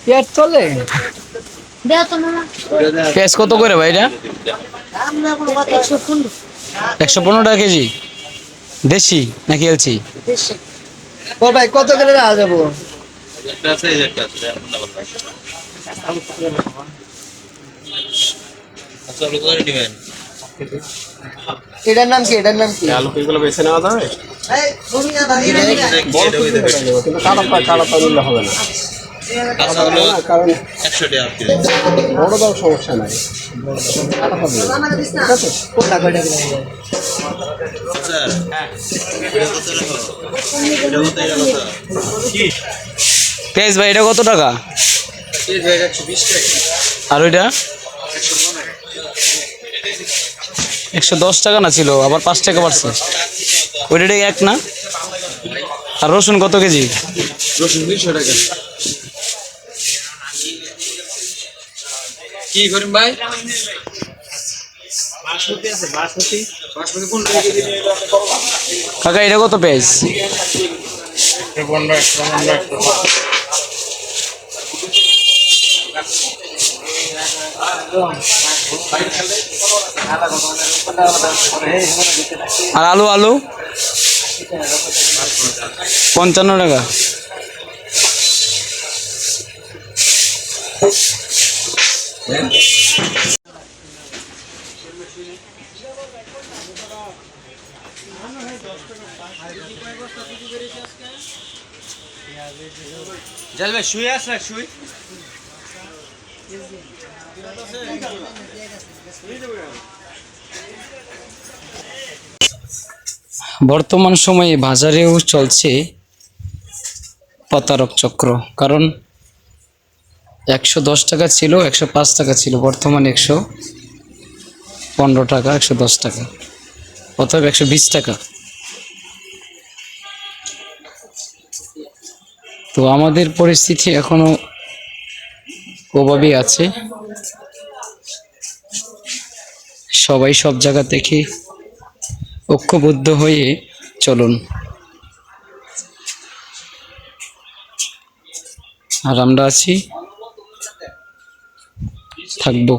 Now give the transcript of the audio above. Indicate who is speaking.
Speaker 1: পেঁয়াজ চলে? পেঁয়াজ কত করে ভাই এটা? 115 টাকা কেজি। দেশি নাকি এলচি? ও ভাই কত করে রাখা যাবো? এটার নাম কি? এটার নাম কি?
Speaker 2: আলু এগুলো বেছে নেওয়া যাবে? বড় কিন্তু কাটা নিলে হবে না। কারণ 100 টাকা বড় দাও সমস্যা নাই। ঠিক আছে?
Speaker 1: কোনটা কয়টা করে? পেঁয়াজ ভাই এটা কত টাকা? আর ওইটা 110 টাকা না ছিল, আবার 5 টাকা বাড়ছে। ওইটা এক না? আর রসুন কত কেজি?
Speaker 2: রসুন 200 টাকা। কি করেন ভাই? বাসমতি আছে, বাসমতি কোন কেজি?
Speaker 1: কাকা এটা কত পেঁয়াজ? আর আলু আলু 55 টাকা।
Speaker 2: জল ভাই শুয়ে আছে, শুই
Speaker 1: বর্তমান সময়ে বাজারেও চলছে প্রতারক চক্র। কারণ 110 টাকা ছিল, 105 টাকা ছিল, বর্তমানে 115 টাকা, 110 টাকা, অথবা 120 টাকা। তো আমাদের পরিস্থিতি এখনো ওভাবেই আছে। সবাই সব জায়গা থেকে ঐক্যবদ্ধ হয়ে চলুন। আর আমরা আছি, থাকবো।